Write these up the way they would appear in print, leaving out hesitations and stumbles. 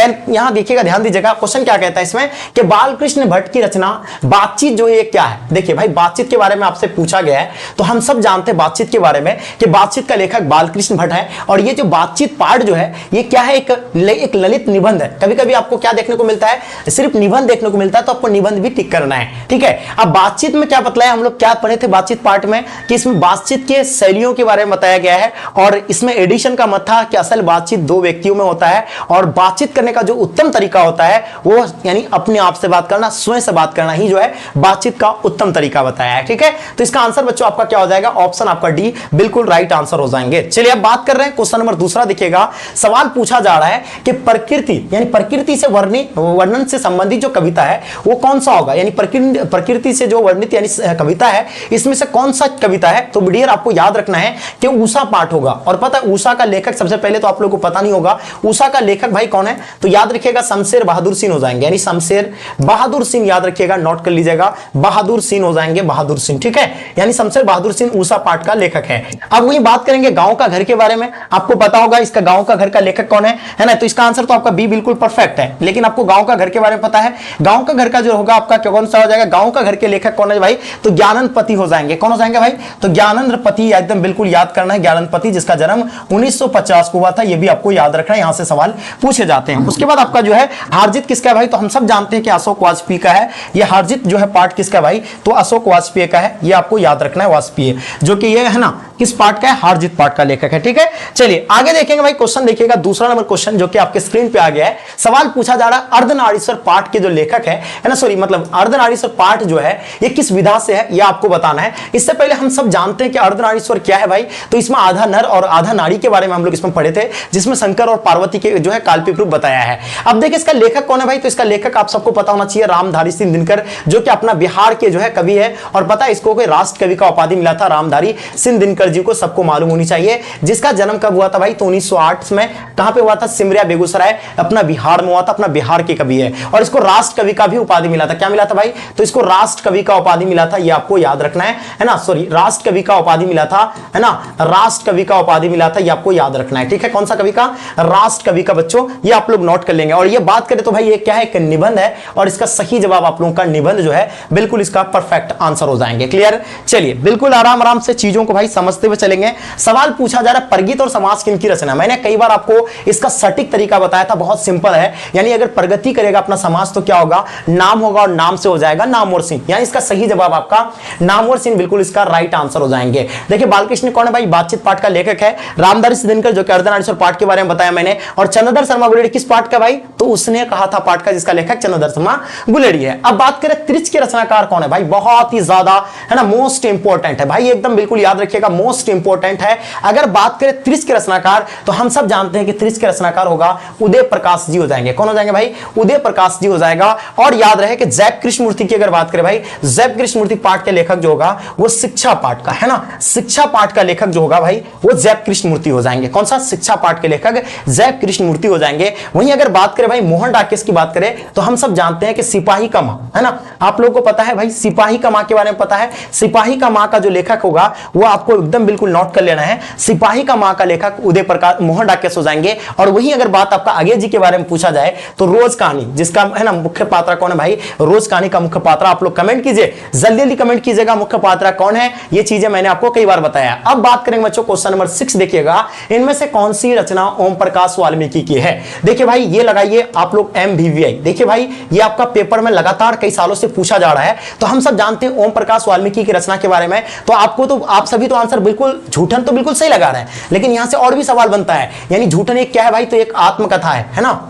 यहां देखिएगा, ध्यान दीजिएगा, क्वेश्चन क्या कहता है इसमें कि बालकृष्ण भट्ट की रचना बातचीत जो है क्या है। देखिए भाई, बातचीत के बारे में आपसे पूछा गया है, तो हम सब जानते हैं बातचीत के बारे में कि बातचीत का लेखक बालकृष्ण भट्ट है। और ये जो बातचीत पाठ जो है ये क्या है, एक ललित निबंध है। कभी कभी आपको क्या देखने को मिलता है, सिर्फ निबंध देखने को मिलता है, तो आपको निबंध भी टिक करना है, ठीक है। अब बातचीत में क्या बतलाया, हम लोग क्या पढ़े थे बातचीत पार्ट में कि इसमें बातचीत के शैलियों के बारे में बताया गया है। और इसमें एडिशन का मत था कि असल बातचीत दो व्यक्तियों में होता है और बातचीत करने का जो उत्तम तरीका होता है वो यानी अपने आप से बात करना, स्वयं से बात करना ही जो है बातचीत का उत्तम तरीका बताया है, ठीक है। तो इसका आंसर बच्चों आपका क्या हो जाएगा, ऑप्शन आपका डी बिल्कुल राइट आंसर हो जाएंगे। चलिए अब बात कर रहे हैं क्वेश्चन नंबर दूसरा। देखिएगा, सवाल पूछा जा रहा है कि प्रकृति यानी प्रकृति से वर्णन से संबंधित जो कविता है वो कौन सा होगा, यानी प्रकृति से जो वर्णित यानी कविता है इसमें से कौन सा कविता है। तो डियर आपको याद रखना है कि उषा पाठ होगा। और पता है उषा का लेखक, सबसे पहले तो आप लोगों को पता नहीं होगा उषा का लेखक भाई कौन है, तो याद रखिएगा शमशेर बहादुर सिंह हो जाएंगे, यानी शमशेर बहादुर सिंह, याद रखिएगा, नोट कर लीजिएगा, बहादुर सिंह हो जाएंगे, बहादुर सिंह, ठीक है। यानी शमशेर बहादुर सिंह उषा पाठ का लेखक है। अब वही बात करेंगे गांव का घर के बारे में, आपको पता होगा इसका गांव का घर का लेखक कौन है ना। तो इसका आंसर तो आपका बी बिल्कुल परफेक्ट है। लेकिन आपको गांव का घर के बारे में पता है, गांव का घर का जो होगा आपका कौन सा हो जाएगा, गांव का घर के लेखक कौन है भाई, तो ज्ञानंद पति हो जाएंगे। कौन हो जाएंगे भाई, तो ज्ञानंद पति, एकदम बिल्कुल याद करना है, ज्ञानंद पति जिसका जन्म 1950 को हुआ था, ये भी आपको याद रखना है, यहां से सवाल पूछे जाते हैं। उसके बाद आपका जो है हारजीत किसका है भाई, तो हम सब जानते हैं कि अशोक वाजपेयी का है। ये हारजीत जो है पार्ट किसका है भाई, तो अशोक वाजपेयी का है, ये आपको याद रखना है, वाजपेयी, जो कि ये है ना किस पार्ट का है, हारजीत पार्ट का लेखक है, ठीक है। चलिए आगे देखेंगे भाई, क्वेश्चन देखिएगा दूसरा नंबर क्वेश्चन जो कि आपके स्क्रीन पे आ गया है। सवाल पूछा जा रहा है अर्धनारीश्वर पाठ के जो लेखक है ना, सॉरी मतलब अर्धनारीश्वर पाठ जो है ये किस विधा से है, ये आपको बताना है। इससे पहले हम सब जानते हैं कि अर्धनारीश्वर क्या है भाई, तो इसमें आधा नर और आधा नारी के बारे में हम लोग इसमें पढ़े थे, जिसमें शंकर और पार्वती के जो है काल्पनिक रूप बताया है। अब देखिए इसका लेखक कौन है भाई, तो इसका लेखक आप सबको पता होना चाहिए रामधारी सिंह दिनकर, जो कि अपना बिहार के जो है कवि है। और पता है इसको कोई राष्ट्र कवि का उपाधि मिला था रामधारी सिंह दिनकर जी को, सबको मालूम होनी चाहिए। जिसका जन्म कब हुआ था भाई, तो 1908 में, कहां पे हुआ था, सिमरिया बेगूसराय, अपना बिहार में हुआ था, अपना बिहार के कवि है। और इसको राष्ट्र कवि का भी उपाधि मिला था। क्या मिला था भाई, तो इसको राष्ट्र कवि का उपाधि मिला था, ये आपको याद रखना है ना, सॉरी राष्ट्र कवि का उपाधि मिला था, है ना, राष्ट्र कवि का उपाधि मिला था, ये आपको याद रखना है, ठीक है। कौन सा कवि का, राष्ट्र कवि का बच्चों, ये आप लोग नोट कर लेंगे। और ये बात करें तो भाई ये क्या है, एक निबंध है, और इसका सही जवाब आप लोगों का निबंध जो है बिल्कुल इसका परफेक्ट आंसर हो जाएंगे। क्लियर, चलिए बिल्कुल आराम आराम से चीजों को भाई समझते हुए चलेंगे। सवाल पूछा जा रहा है प्रगति और समास किनकी रचना। मैंने कई बार आपको इसका सटीक तरीका बताया था, बहुत सिंपल है। यानी अगर प्रगति करेगा अपना समास तो क्या होगा, नाम होगा, और नाम से हो जाएगा नामवर सिंह। यानी इसका सही जवाब आपका नामवर सिंह बिल्कुल इसका राइट आंसर हो जाएंगे। देखिए बालकृष्ण कौन है भाई, बातचीत पाठ का लेखक है। रामधारी सिंह दिनकर जो कि अर्धनारीश्वर पाठ के बारे में बताया मैंने। और चंद्रधर शर्मा गुलेरी किस पाठ का भाई, तो उसने कहा था पाठ का जिसका लेखक चंद्रधर शर्मा गुलेरी है। अब बात करें त्रिच के रचनाकार कौन है भाई, बहुत ही ज्यादा है ना मोस्ट इंपोर्टेंट है भाई, एकदम बिल्कुल याद रखिएगा, मोस्ट इंपोर्टेंट है। अगर बात करें त्रिच के रचनाकार तो हम सब जानते हैं कि त्रिच के रचनाकार होगा उदय प्रकाश जी हो जाएंगे। कौन हो जाएंगे भाई, उदय प्रकाश जी हो जाएगा। और याद रहे कि जैब कृष्णमूर्ति की अगर बात करें भाई, जैब कृष्णमूर्ति पाठ के लेखक जो होगा वो शिक्षा पाठ का है ना, शिक्षा पाठ का लेखक जो होगा भाई वो जैब कृष्णमूर्ति हो जाएंगे। कौन सा, शिक्षा पाठ के लेखक जैब कृष्णमूर्ति हो जाएंगे। वहीं अगर बात करें भाई मोहन डाकेश की बात करें तो हम सब जानते हैं कि सिपाही का मां है ना, आप लोगों को पता है भाई सिपाही का मां के बारे में पता है। सिपाही का मां का जो लेखक होगा वो आपको एकदम बिल्कुल नोट कर लेना है। सिपाही का मां का लेखक उदय प्रकाश मोहन डाकेश हो जाएंगे। और वहीं अगर बात आपका आगे जी के बारे में पूछा जाए तो रोज कहानी जिसका है ना मुख्य पात्र कौन है भाई, रोज कहानी का मुख्य पात्र आप लोग कमेंट कीजिए, जल्दी जल्दी कमेंट कीजिएगा मुख्य पात्र कौन है। ये चीजें मैंने आपको कई बार बताया। अब बात करेंगे बच्चों क्वेश्चन नंबर 6 देखिएगा, इनमें से कौन सी रचना ओम प्रकाश वाल्मीकि की है। देखिए भाई ये लगाइए आप लोग MVVI। देखिए भाई ये आपका पेपर में लगातार कई सालों से पूछा जा रहा है। तो हम सब जानते हैं ओम प्रकाश वाल्मीकि की रचना के बारे में। तो आपको तो आप सभी तो आंसर बिल्कुल झूठन तो बिल्कुल सही लगा रहे हैं, लेकिन यहां से और भी सवाल बनता है। यानी झूठन एक क्या है भाई, तो एक आत्मकथा है ना,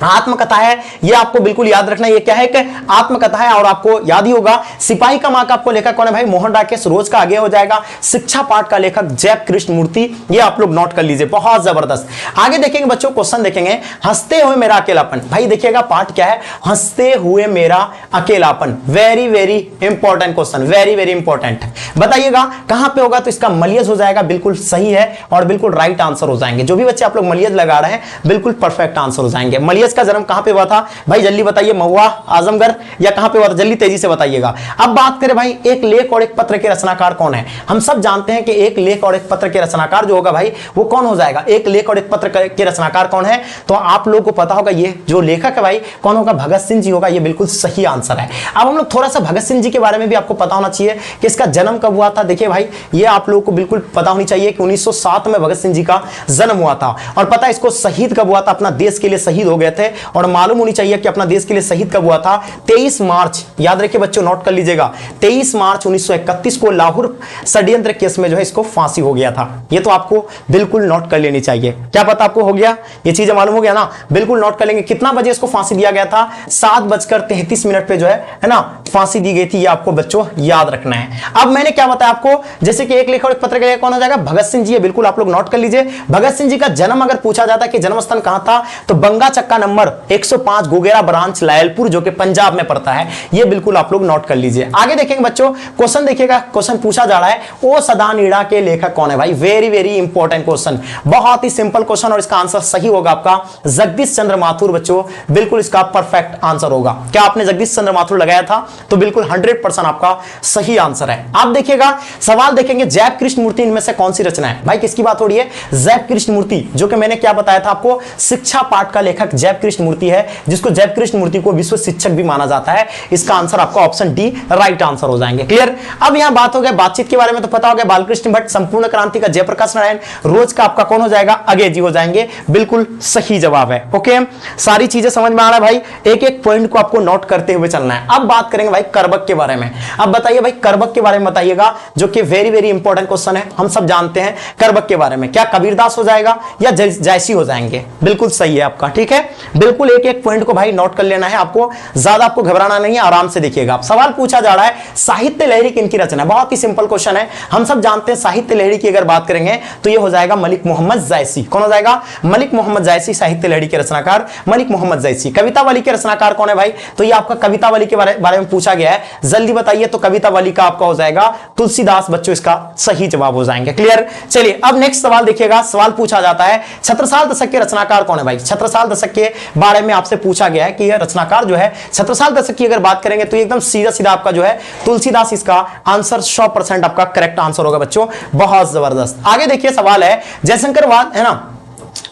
आत्मकथा है। ये आपको बिल्कुल याद रखना है, ये क्या है कि आत्मकथा है। और आपको याद ही होगा सिपाही का मां का आपको लेखक कौन है भाई, मोहन डाकेश, रोज का आगे हो जाएगा। शिक्षा पाठ का लेखक जैब कृष्णमूर्ति, ये आप लोग नोट कर लीजिए, बहुत जबरदस्त। आगे देखेंगे बच्चों क्वेश्चन देखेंगे, हंसते हुए मेरा अकेलापन। भाई देखिएगा पाठ क्या है, हंसते हुए मेरा अकेलापन। Very very important question, very very important. बताइएगा कहां पे होगा, तो इसका मलियज हो जाएगा, बिल्कुल सही है और बिल्कुल राइट आंसर हो जाएंगे। जो भी बच्चे आप लोग मलियज लगा रहे हैं बिल्कुल परफेक्ट आंसर हो जाएंगे। मलियज इसका जन्म कहां पे हुआ था भाई, जल्दी बताइए, महुआ, आजमगढ़ या कहां पे हुआ था, जल्दी तेजी से बताइएगा। अब बात करें भाई एक लेख और एक पत्र के रचनाकार कौन है। हम सब जानते हैं कि एक लेख और एक पत्र के रचनाकार जो होगा भाई वो कौन हो जाएगा, एक लेख और एक पत्र के रचनाकार कौन है, तो आप लोगों को पता होगा ये जो लेखक है भाई कौन होगा, भगत सिंह जी होगा, ये बिल्कुल सही आंसर है। अब हम लोग थोड़ा सा भगत सिंह जी के बारे में भी आपको पता होना चाहिए कि इसका जन्म कब हुआ था। देखिए भाई ये आप लोगों को बिल्कुल पता होनी चाहिए कि 1907 में भगत सिंह जी का जन्म हुआ था। और पता है इसको शहीद कब हुआ था, अपना देश के लिए शहीद हो गए थे। और मालूम होनी चाहिए कि अपना देश के लिए शहीद कब हुआ था, 23 मार्च, याद रखिए बच्चों, नोट कर लीजिएगा, 23 मार्च 1931 को लाहौर षड्यंत्र केस में जो है इसको फांसी हो गया था। ये तो आपको बिल्कुल नोट कर लेनी चाहिए। क्या पता आपको हो गया, ये चीजें मालूम हो गया ना, बिल्कुल नोट कर लेंगे। कितना बजे इसको फांसी दिया गया था, 7:33 पे जो है ना फांसी दी गई थी। ये आपको बच्चों याद रखना है। अब मैंने क्या बताया आपको, जैसे कि एक लेख और एक पत्र का कौन हो जाएगा, भगत सिंह जी, बिल्कुल आप लोग नोट कर लीजिए। भगत सिंह जी का जन्म अगर पूछा जाता है कि जन्म स्थान कहां था, तो बंगा चक्का नंबर 105 गोगेरा ब्रांच लायलपुर जो कि पंजाब में पड़ता है। ये बिल्कुल आप लोग नोट कर लीजिए। आगे देखेंगे बच्चों, क्वेश्चन देखिएगा, क्वेश्चन पूछा जा रहा है ओ सदानीड़ा के लेखक कौन है भाई, वेरी वेरी इंपॉर्टेंट क्वेश्चन, बहुत ही सिंपल क्वेश्चन और इसका आंसर सही होगा आपका जगदीश चंद्र माथुर। बच्चों बिल्कुल इसका परफेक्ट आंसर होगा। क्या आपने जगदीश चंद्र माथुर लगाया था, तो बिल्कुल 100% आपका सही आंसर है। आप देखिएगा सवाल देखेंगे, जैव कृष्ण मूर्ति इनमें से कौन सी रचना है भाई, किसकी बात हो रही है, जैव कृष्ण मूर्ति, जो कि मैंने क्या बताया था आपको, शिक्षा पाठ का लेखक जैव कृष्ण मूर्ति है, जिसको जैव कृष्ण मूर्ति को विश्व शिक्षक भी माना जाता है। इसका आंसर आपका ऑप्शन डी राइट आंसर हो जाएंगे। क्लियर। अब यहां बात हो गया बातचीत के बारे में, तो पता हो गया बालकृष्ण भट्ट, संपूर्ण क्रांति का जयप्रकाश नारायण, रोज का आपका कौन हो जाएगा, अगे जी हो जाएंगे, बिल्कुल सही जवाब है। ओके, सारी चीजें समझ में आ रहा है भाई, एक एक पॉइंट को आपको नोट करते हुए चलना है। अब बात करेंगे भाई करबक के बारे में। अब बताइए भाई करबक के बारे में बताइएगा, जो कि वेरी वेरी इंपॉर्टेंट क्वेश्चन है। हम सब जानते हैं करबक के बारे में, क्या कबीरदास हो जाएगा या जायसी हो जाएंगे, बिल्कुल सही है आपका। ठीक है, बिल्कुल एक एक पॉइंट को भाई नोट कर लेना है आपको, ज्यादा आपको घबराना नहीं है, आराम से देखिएगा। आप सवाल पूछा जा रहा है साहित्य लहरी किनकी रचना, बहुत ही सिंपल क्वेश्चन है। हम सब जानते हैं साहित्य लहरी की अगर बात करेंगे तो ये हो जाएगा मलिक मोहम्मद जायसी। कौन हो जाएगा, मलिक मोहम्मद जायसी, साहित्य लहरी के रचनाकार मलिक मोहम्मद जायसी। कवितावली के रचनाकार कौन है भाई, तो ये आपका कवितावली के बारे में पूछा गया है, जल्दी बताइए। तो कवितावली का आपका हो जाएगा तुलसीदास। बच्चों इसका सही जवाब हो जाएंगे। क्लियर। चलिए अब नेक्स्ट सवाल देखिएगा, सवाल पूछा जाता है छत्रसाल दशक के रचनाकार कौन है भाई। छत्रसाल दशक के बारे में आपसे पूछा गया है कि यह रचनाकार जो है छत्रसाल दशक की अगर बात करेंगे तो एकदम सीधा सीधा आपका जो है तुलसीदास, इसका आंसर 100% आपका करेक्ट आंसर होगा बच्चों, बहुत जबरदस्त। आगे देखिए सवाल है जयशंकरवाद है ना,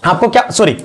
आपको क्या, सॉरी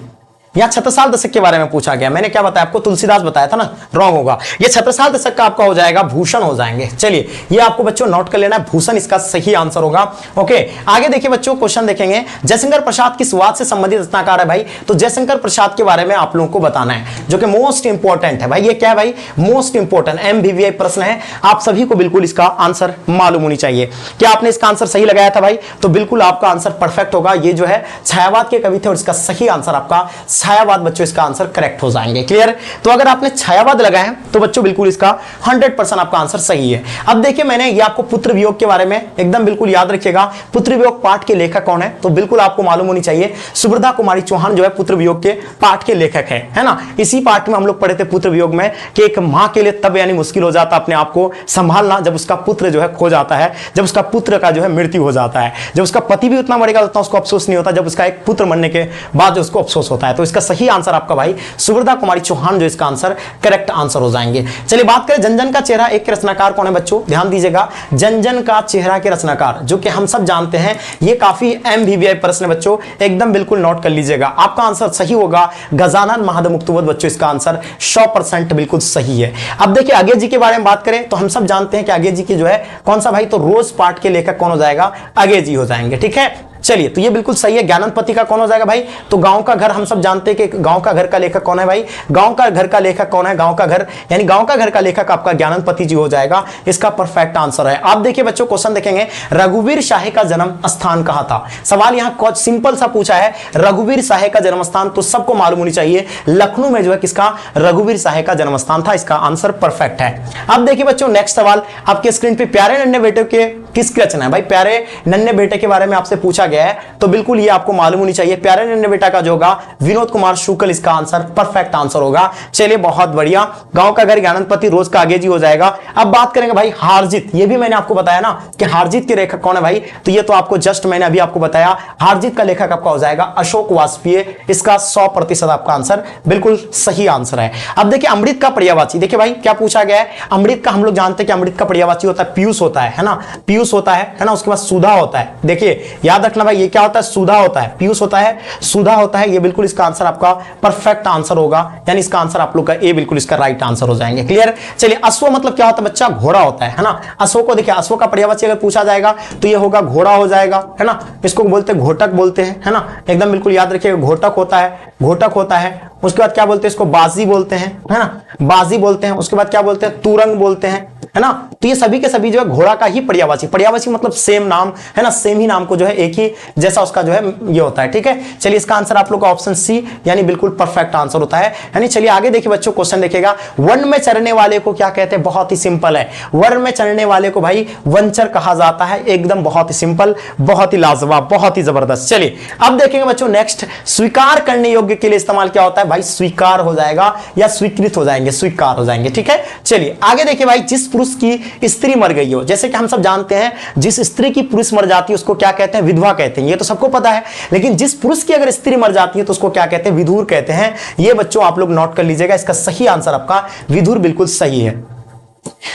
यहां छत्रसाल दशक के बारे में पूछा गया, मैंने क्या बताया आपको, तुलसीदास बताया था ना, रॉन्ग होगा। ये छत्रसाल दशक का आपका हो जाएगा भूषण हो जाएंगे। चलिए ये आपको बच्चों नोट कर लेना है, भूषण इसका सही आंसर होगा। ओके, आगे देखिए बच्चों क्वेश्चन देखेंगे, जयशंकर प्रसाद किस वाद से संबंधित रचनाकार है भाई, तो जयशंकर प्रसाद के बारे में आप लोगों को बताना है, जो कि मोस्ट इंपॉर्टेंट है भाई। ये क्या है भाई, मोस्ट इंपॉर्टेंट MVVI प्रश्न है, आप सभी को बिल्कुल इसका आंसर मालूम होनी चाहिए। क्या आपने इसका आंसर सही लगाया था भाई, तो बिल्कुल आपका आंसर परफेक्ट होगा। ये जो है छायावाद के कवि थे और इसका सही आंसर आपका छायावाद बच्चों, इसका आंसर करेक्ट हो जाएंगे। क्लियर। तो अगर आपने छायावाद लगाया है तो बच्चों बिल्कुल इसका 100% आपका आंसर सही है। अब देखिए मैंने ये आपको पुत्र वियोग के बारे में एकदम बिल्कुल याद रखिएगा, पुत्र वियोग पाठ के लेखक कौन है, तो बिल्कुल आपको मालूम होनी चाहिए सुभद्रा कुमारी चौहान जो है पुत्र वियोग के पाठ के लेखक है ना। इसी पाठ में हम लोग पढ़े थे पुत्र वियोग में कि एक मां के लिए तब यानी मुश्किल हो जाता अपने आप को संभालना जब उसका पुत्र जो है खो जाता है, जब उसका पुत्र का जो है मृत्यु हो जाता है, जब उसका पति भी उतना मरेगा उतना उसको अफसोस नहीं होता, जब उसका एक पुत्र मरने के बाद जो उसको अफसोस होता है। तो इसका सही आंसर आपका भाई सुभद्रा कुमारी चौहान जो इसका आंसर करेक्ट आंसर हो जाएंगे। चलिए बात करें जनजन का चेहरा एक के रचनाकार कौन है बच्चों, ध्यान दीजिएगा, जनजन का चेहरा के रचनाकार जो कि हम सब जानते हैं, ये काफी MVVI प्रश्न है बच्चों, एकदम बिल्कुल नोट कर लीजिएगा। आपका आंसर सही होगा गजानन महादेव मुक्तवत। बच्चों इसका आंसर 100% बिल्कुल सही है। अब देखिए अगे जी के बारे में बात करें तो हम सब जानते हैं कि अगे जी की जो है कौन सा भाई, तो रोज पाठ के लेखक कौन हो जाएगा, अगे जी हो जाएंगे। ठीक है, चलिए तो ये बिल्कुल सही है। ज्ञानपति का कौन हो जाएगा भाई, तो गांव का घर, हम सब जानते हैं कि गांव का घर का लेखक कौन है भाई, गांव का घर का लेखक कौन है, गांव का घर यानी गांव का घर का लेखक आपका ज्ञानपति जी हो जाएगा, इसका परफेक्ट आंसर है। आप देखिए बच्चों क्वेश्चन देखेंगे, रघुवीर शाह का जन्म स्थान कहां था। सवाल यहां सिंपल सा पूछा है, रघुवीर शाह का जन्म स्थान तो सबको मालूम होनी चाहिए, लखनऊ में जो है किसका, रघुवीर शाह का जन्म स्थान था, इसका आंसर परफेक्ट है। अब देखिए बच्चों नेक्स्ट सवाल आपके स्क्रीन पे, प्यारे नन्हे बेटे के किसकी रचना है? भाई प्यारे नन्हे बेटे के बारे में आपसे पूछा गया है, तो बिल्कुल ये आपको मालूम होनी चाहिए। प्यारे नन्हे बेटा का जो होगा विनोद कुमार शुक्ल इसका आंसर, परफेक्ट आंसर होगा। चलिए बहुत बढ़िया, गांव का घर ज्ञानपति रोज का आगे जी हो जाएगा। अब बात करेंगे भाई हारजीत, ये भी मैंने आपको बताया ना कि हारजीत के लेखक कौन है भाई, तो ये तो आपको जस्ट मैंने अभी आपको बताया, हारजीत का लेखक आपका हो जाएगा अशोक वाजपेयी, इसका 100% आपका आंसर बिल्कुल सही आंसर है। अब देखिए अमृत का पर्यायवाची, देखिए भाई क्या पूछा गया है, अमृत का हम लोग जानते हैं कि अमृत का पर्यायवाची होता है पीयूष होता है ना, पीयूष होता है ना, उसके बाद सुधा होता है। देखिए याद रखना भाई, ये क्या होता है, सुधा होता है, पीयूष होता है, सुधा होता है, ये बिल्कुल इसका आंसर आपका परफेक्ट आंसर होगा, यानी इसका आंसर आप लोग का ए बिल्कुल इसका राइट आंसर हो जाएंगे। क्लियर। चलिए अश्व मतलब क्या होता है बच्चा, घोड़ा होता है ना। अश्व को देखिए, अश्व का पर्यायवाची अगर पूछा जाएगा तो ये होगा घोड़ा हो जाएगा, है ना। इसको बोलते हैं घोटक बोलते हैं, है ना, एकदम बिल्कुल याद रखिएगा, घोटक होता है, घोटक होता है। उसके बाद क्या बोलते हैं इसको, बाजी बोलते हैं, है ना, बाजी बोलते हैं। उसके बाद क्या बोलते हैं, तुरंग बोलते हैं, है ना। तो ये सभी के सभी जो है घोड़ा का ही पर्यायवाची, पर्यायवाची मतलब सेम नाम, है ना, सेम ही नाम को जो है एक ही जैसा उसका जो है ये होता है। ठीक है, चलिए इसका आंसर आप लोग का ऑप्शन सी यानी बिल्कुल परफेक्ट आंसर होता है। यानी चलिए आगे देखिए बच्चों, क्वेश्चन देखिएगा, वन में चढ़ने वाले को क्या कहते हैं, बहुत ही सिंपल है, वन में चढ़ने वाले को भाई वंचर कहा जाता है, एकदम बहुत ही सिंपल, बहुत ही लाजवाब, बहुत ही जबरदस्त। चलिए अब देखेंगे बच्चों नेक्स्ट, स्वीकार करने योग्य के लिए इस्तेमाल क्या होता है भाई, स्वीकार हो जाएगा या स्वीकृत हो जाएंगे, स्वीकार हो जाएंगे। ठीक है, चलिए आगे देखिए भाई, जिस पुरुष की स्त्री मर गई हो, जैसे कि हम सब जानते हैं जिस स्त्री की पुरुष मर जाती है उसको क्या कहते हैं, विधवा कहते हैं, ये तो सबको पता है। लेकिन जिस पुरुष की अगर स्त्री मर जाती है तो उसको क्या कहते हैं, विधुर कहते हैं। ये बच्चों आप लोग नोट कर लीजिएगा, इसका सही आंसर आपका विधुर बिल्कुल सही है।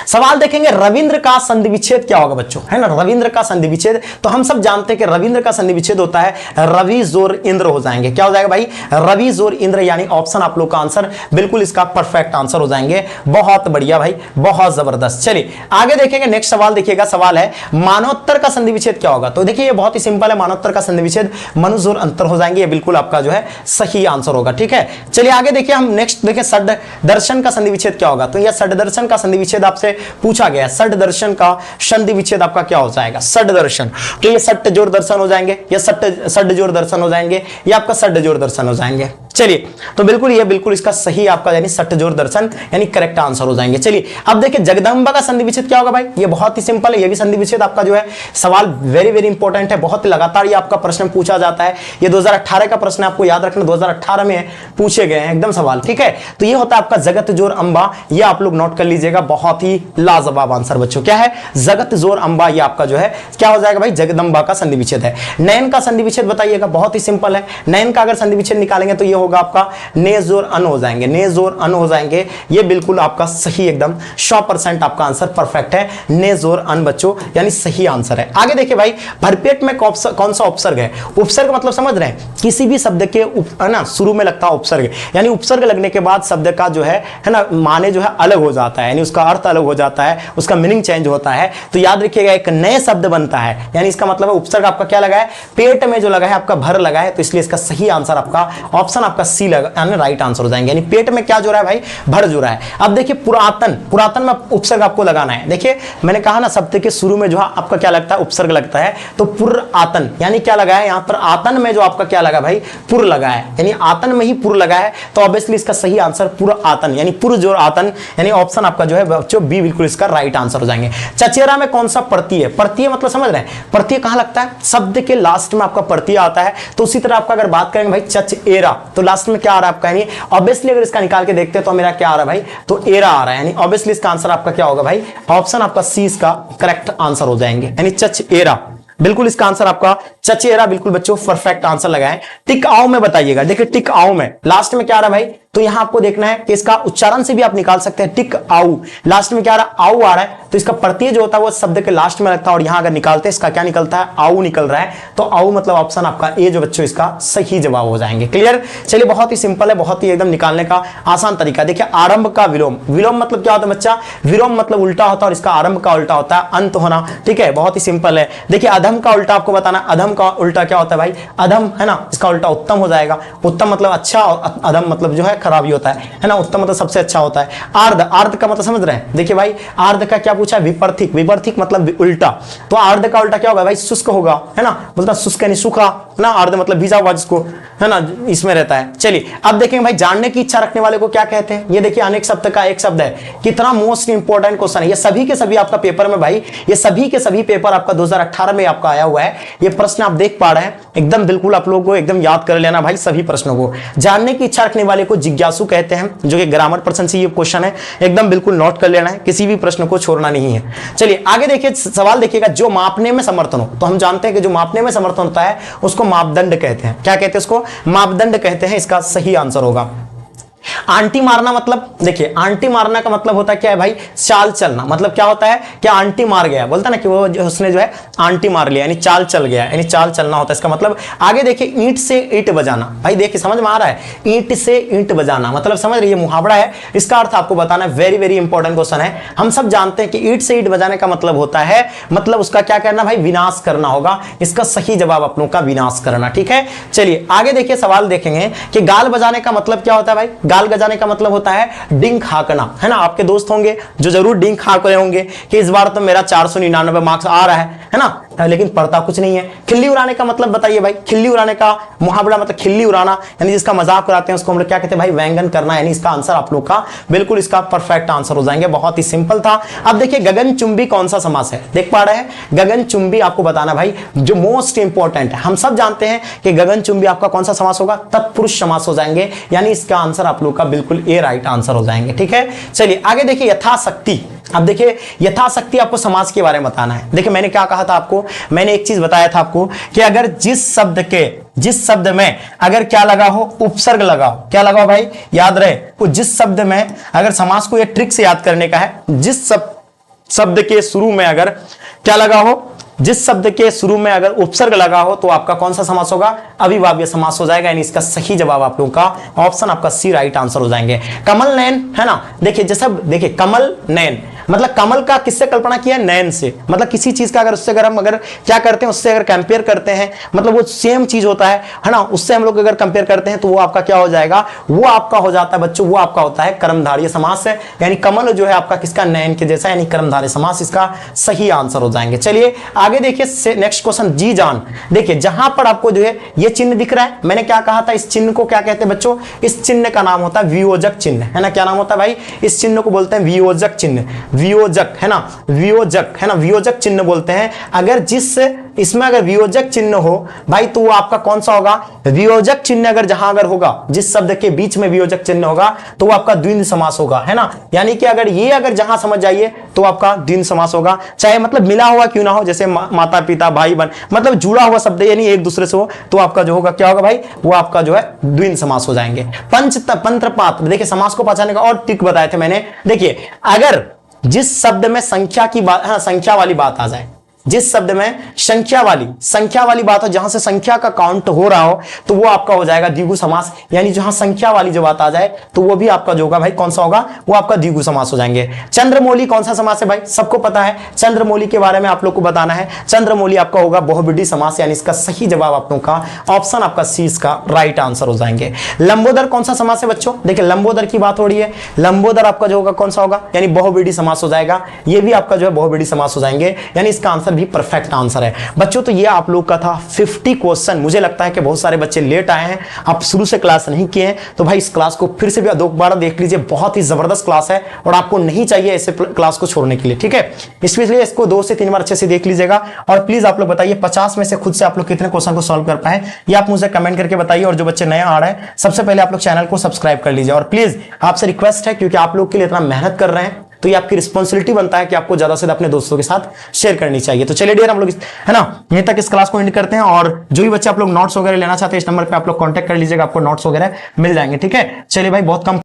सवाल देखेंगे, रविंद्र का संधि विच्छेद क्या होगा बच्चों, है ना, रविंद्र का संधि विच्छेद, तो हम सब जानते हैं कि रविंद्र का संधि विच्छेद होता है रवि जोर इंद्र हो जाएंगे। क्या हो जाएगा भाई, रवि जोर इंद्र, यानी ऑप्शन आप लोग का आंसर बिल्कुल इसका परफेक्ट आंसर हो जाएंगे। बहुत बढ़िया भाई, बहुत जबरदस्त। चलिए आगे देखेंगे, नेक्स्ट सवाल देखिएगा, सवाल है मानवोत्तर का संधि विच्छेद क्या होगा। तो देखिए ये बहुत ही सिंपल है, मानवोत्तर का संधि विच्छेद मनु जोर अंतर हो जाएंगे, ये बिल्कुल आपका जो है सही आंसर होगा। ठीक है, चलिए आगे देखिए, हम नेक्स्ट देखें षड दर्शन का संधि विच्छेद क्या होगा। तो यह षड दर्शन का संधि विच्छेद आपसे पूछा गया, षड दर्शन का संधि विच्छेद आपका क्या हो जाएगा, षड दर्शन, तो ये षट जोड़ दर्शन हो जाएंगे, ये षड जोड़ दर्शन हो जाएंगे, ये आपका षड जोड़ दर्शन हो जाएंगे। चलिए तो बिल्कुल ये बिल्कुल इसका सही आपका यानी षट जोड़ दर्शन यानी करेक्ट आंसर हो जाएंगे। चलिए अब देखिए जगदंबा का संधि विच्छेद क्या होगा भाई, ये बहुत ही सिंपल है, ये भी संधि विच्छेद आपका जो है सवाल वेरी वेरी इंपॉर्टेंट है, बहुत लगातार ये आपका प्रश्न पूछा जाता है। ये 2018 का प्रश्न आपको याद रखना, 2018 में पूछे गए हैं एकदम सवाल। ठीक है, तो ये होता है आपका जगत जोर अंबा, ये आप लोग नोट कर लीजिएगा, बहुत ही लाजवाब आंसर बच्चों। क्या है, जगत जोर अंबा, ये आपका जो है क्या हो जाएगा भाई, जगदंबा का संधि विच्छेद है। नयन का संधि विच्छेद बताइएगा, बहुत ही सिंपल है, नयन का अगर संधि विच्छेद निकालेंगे तो ये होगा आपका ने जोर अन हो जाएंगे, ने जोर अन हो जाएंगे, ये बिल्कुल आपका सही एकदम 100% आपका आंसर परफेक्ट है, ने जोर अन बच्चों यानी सही आंसर है। आगे देखिए भाई, भरपेट में कौन सा उपसर्ग है, उपसर्ग मतलब समझ रहे हैं किसी भी शब्द के है ना शुरू में लगता है उपसर्ग, यानी उपसर्ग लगने के बाद शब्द का जो है ना माने जो है अलग हो जाता है, यानी उसका अर्थ अलग हो जाता है, उसका मीनिंग चेंज होता है। तो याद रखिएगा एक नए शब्द बनता है, यानी इसका मतलब है उपसर्ग आपका क्या लगा है, पेट में जो लगा है आपका भर लगा है, तो इसलिए इसका सही आंसर आपका ऑप्शन आपका सी लगा यानी राइट आंसर हो जाएंगे, यानी पेट में क्या जो रहा है भाई, भर जो रहा है। अब देखिए पुरातन, पुरातन में उपसर्ग आपको लगाना है। देखिए मैंने कहा ना शब्द के शुरू में जो है आपका क्या लगता है, उपसर्ग लगता है, तो पुरातन यानी क्या लगा है, यहां पर आतन में जो आपका क्या लगा भाई, पुर लगा है, यानी आतन में ही पुर लगा है, तो ऑब्वियसली इसका सही आंसर पुरातन यानी पुर जोर आतन, यानी ऑप्शन आपका जो है बच्चों बी बिल्कुल इसका राइट आंसर हो जाएंगे। चचेरा में कौन सा प्रत्यय है, प्रत्यय मतलब समझ रहे हैं, प्रत्यय कहां लगता है, शब्द के लास्ट में आपका प्रत्यय आता है। तो उसी तरह आपका अगर बात करेंगे भाई चचेरा, तो लास्ट में क्या आ रहा है आपका, यानी ऑब्वियसली अगर इसका निकाल के देखते हैं तो मेरा क्या आ रहा है भाई, तो एरा आ रहा है, यानी ऑब्वियसली इसका आंसर आपका क्या होगा भाई, ऑप्शन आपका सी इसका करेक्ट आंसर हो जाएंगे, यानी चचेरा बिल्कुल इसका आंसर आपका चचेरा बिल्कुल बच्चों परफेक्ट आंसर लगाएं। टिक आओ में बताइएगा, देखिए टिक आओ में लास्ट में क्या आ रहा है भाई, तो यहां आपको देखना है कि इसका उच्चारण से भी आप निकाल सकते हैं, टिक आऊ लास्ट में क्या आ रहा है, आऊ आ रहा है, तो इसका प्रत्यय जो होता है वो शब्द के लास्ट में लगता है, और यहां अगर निकालते हैं इसका क्या निकलता है, आऊ निकल रहा है, तो आऊ मतलब ऑप्शन आपका ए जो बच्चों इसका सही जवाब हो जाएंगे। क्लियर, चलिए बहुत ही सिंपल है, बहुत ही एकदम निकालने का आसान तरीका। देखिए आरंभ का विलोम, विलोम मतलब क्या होता है बच्चा, विलोम मतलब उल्टा होता है और इसका आरंभ का उल्टा होता है अंत होना। ठीक है, बहुत ही सिंपल है। देखिए अधम का उल्टा आपको बताना, अधम का उल्टा क्या होता है भाई, अधम है ना, इसका उल्टा उत्तम हो जाएगा, उत्तम मतलब अच्छा और अधम मतलब जो है खराब ही होता है ना। उत्तम मतलब सबसे अच्छा होता है। आर्ध, आर्ध का मतलब समझ रहे हैं, देखिए भाई आर्ध का क्या पूछा, विपरीत, विपरीत मतलब उल्टा, तो आर्ध का उल्टा क्या होगा भाई, शुष्क होगा, है ना, बोलता शुष्क यानी सूखा ना, आर्ध मतलब भीजा हुआ जिसको, है ना, इसमें रहता है। चलिए अब देखेंगे भाई जानने की इच्छा रखने वाले को क्या कहते हैं। ये देखिए अनेक शब्द का एक शब्द है, कितना मोस्ट इंपोर्टेंट क्वेश्चन है, ये सभी के सभी आपका पेपर में भाई, ये सभी के सभी पेपर आपका 2018 में आपका आया हुआ है। ये प्रश्न आप देख पा रहे हैं, एकदम बिल्कुल आप लोगों को एकदम याद कर लेना भाई सभी प्रश्नों को। जानने की इच्छा रखने वाले को जिज्ञासु कहते हैं, जो कि ग्रामर पर्सन से ये क्वेश्चन है, एकदम बिल्कुल नोट कर लेना है, किसी भी प्रश्न को छोड़ना नहीं है। चलिए आगे देखिए सवाल देखिएगा, जो मापने में समर्थन हो, तो हम जानते हैं कि जो मापने में समर्थन होता है उसको मापदंड कहते हैं। क्या कहते हैं उसको, मापदंड कहते हैं। इसका सही आंसर होगा आंटी मारना। मतलब देखिए आंटी मारना का मतलब होता है क्या है भाई, चाल चलना। मतलब क्या होता है, क्या आंटी मार गया, बोलता ना कि वो उसने जो है आंटी मार लिया, यानी चाल चल गया, यानी चाल चलना होता है इसका मतलब। आगे देखिए ईंट से ईंट बजाना, भाई देखिए समझ में आ रहा है, ईंट से ईंट बजाना मतलब समझ रही है, मुहावरा है, इसका अर्थ आपको बताना है। वेरी वेरी इंपॉर्टेंट क्वेश्चन है। हम सब जानते हैं कि ईंट से ईंट बजाने का मतलब होता है, मतलब उसका क्या करना भाई, विनाश करना होगा। इसका सही जवाब अपनों का विनाश करना, ठीक है। चलिए आगे देखिए सवाल देखेंगे कि गाल बजाने का मतलब क्या होता है भाई, गाल बजाने का मतलब होता है डिंग हाकना, है ना। आपके दोस्त होंगे जो जरूर डिंग हाक रहे होंगे कि इस बार तो मेरा 499 मार्क्स आ रहा है ना, लेकिन पढ़ता कुछ नहीं है। खिल्ली उड़ाने का मतलब बताइए भाई, खिल्ली उड़ाने का मुहावरा मतलब खिल्ली उड़ाना, यानी जिसका मजाक उड़ाते हैं उसको हम लोग क्या कहते हैं भाई, व्यंगन करना, यानी इसका आंसर आप लोग का बिल्कुल इसका परफेक्ट आंसर हो जाएंगे। बहुत ही सिंपल था। अब देखिए गगनचुंबी कौन सा समास है, देख पा रहे हैं, गगनचुंबी आपको बताना भाई, जो मोस्ट इंपॉर्टेंट है। हम सब जानते हैं कि गगनचुंबी आपका कौन सा समास होगा, तत्पुरुष समास हो जाएंगे, यानी इसका आंसर आप लोग का बिल्कुल ए राइट आंसर हो जाएंगे, ठीक है। चलिए आगे देखिए यथाशक्ति। अब देखिए यथाशक्ति आपको समाज के बारे में बताना है। देखिए मैंने क्या कहा था आपको, मैंने एक चीज बताया था आपको कि अगर जिस शब्द में अगर क्या लगा हो, उपसर्ग लगा हो, क्या लगा हो भाई, याद रहे वो जिस शब्द में, अगर समाज को ये ट्रिक से याद करने का है, जिस शब्द के शुरू में अगर क्या लगा हो, जिस शब्द के शुरू में अगर उपसर्ग लगा हो तो आपका कौन सा समास होगा, अविभाज्य समास हो जाएगा, यानी इसका सही जवाब आप लोगों का ऑप्शन आपका सी राइट आंसर हो जाएंगे। कमल नयन, है ना, देखिए जैसा देखिए कमल नयन मतलब कमल का किससे कल्पना किया, नयन से, मतलब किसी चीज का अगर उससे अगर हम अगर क्या करते हैं, उससे अगर कंपेयर करते हैं, मतलब वो सेम चीज होता है ना, उससे हम लोग अगर कंपेयर करते हैं तो वो आपका क्या हो जाएगा, वो आपका हो जाता है बच्चों, वो आपका होता है कर्मधारय समास है, यानी कमल जो है आपका किसका, नयन के जैसा, यानी कर्मधारय समास इसका सही आंसर हो जाएंगे। चलिए आगे देखिए नेक्स्ट क्वेश्चन, जी जान। देखिए जहां पर आपको जो है ये चिन्ह दिख रहा है, मैंने क्या कहा था, इस चिन्ह को क्या कहते हैं बच्चों, इस चिन्ह का नाम होता है वियोजक चिन्ह, है ना। क्या नाम होता है भाई, इस चिन्ह को बोलते हैं वियोजक चिन्ह, वियोजक, है ना, वियोजक, है ना, वियोजक चिन्ह बोलते हैं। अगर जिस इसमें अगर वियोजक चिन्ह हो भाई तो वो आपका कौन सा होगा, वियोजक चिन्ह अगर जहां अगर होगा, जिस शब्द के बीच में वियोजक चिन्ह होगा तो वो आपका द्विंद समास होगा, है ना। यानी कि अगर ये अगर जहां समझ जाइए तो आपका द्विंद समास होगा, चाहे मतलब मिला हुआ क्यों ना हो, जैसे माता पिता भाई बहन, मतलब जुड़ा हुआ शब्द यानी एक दूसरे से हो, तो आपका जो होगा क्या होगा भाई, वो आपका जो है द्विंद समास हो जाएंगे। पंच तंत्र पात्र, देखिए समास को पहचानने का और ट्रिक बताए थे मैंने। देखिए अगर जिस शब्द में संख्या की बात, हाँ संख्या वाली बात आ जाए, जिस शब्द में संख्या वाली बात हो, जहां से संख्या का काउंट हो रहा हो, तो वो आपका हो जाएगा द्विगु समास, यानी जहां संख्या वाली जो बात आ जाए तो वो भी आपका जो होगा भाई कौन सा होगा, वो आपका द्विगु समास हो जाएंगे। चंद्रमौली कौन सा समास है भाई, सबको पता है, चंद्रमौली के बारे में आप लोग को बताना है। चंद्रमौली आपका होगा बहुविधि समास, यानी इसका सही जवाब आप लोगों का ऑप्शन आपका सी इसका राइट आंसर हो जाएंगे। लंबोदर कौन सा समास है बच्चों, देखिए लंबोदर की बात हो रही है, लंबोदर आपका जो होगा कौन सा होगा, यानी बहुविधि समास हो जाएगा, ये भी आपका जो है बहुविधि समास हो जाएंगे, यानी इसका आंसर भी परफेक्ट आंसर है बच्चों। तो ये आप लोग का था 50 क्वेश्चन। मुझे लगता है कि बहुत सारे बच्चे लेट आए हैं, आप शुरू से क्लास नहीं किए हैं, तो भाई इस क्लास को फिर से भी दोबारा देख लीजिए, बहुत ही जबरदस्त क्लास है और आपको नहीं चाहिए ऐसे क्लास को छोड़ने के लिए, ठीक है। इसलिए इसको 2 से 3 बार अच्छे से देख लीजिएगा और प्लीज आप लोग बताइए 50 में से खुद से आप लोग कितने क्वेश्चन को सॉल्व कर पाए, ये आप मुझे कमेंट करके बताइए। और जो बच्चे नए आ रहे हैं सबसे पहले आप लोग चैनल को सब्सक्राइब कर लीजिए और प्लीज आपसे रिक्वेस्ट है, क्योंकि आप लोग के लिए इतना मेहनत कर रहे हैं तो ये आपकी रिस्पॉन्सिबिलिटी बनता है कि आपको ज्यादा से ज्यादा अपने दोस्तों के साथ शेयर करनी चाहिए। तो चलिए डियर हम लोग है ना यहीं तक इस क्लास को एंड करते हैं, और जो भी बच्चे आप लोग नोट्स वगैरह लेना चाहते हैं इस नंबर पे आप लोग कांटेक्ट कर लीजिएगा, आपको नोट्स वगैरह मिल जाएंगे, ठीक है। चलिए भाई बहुत कम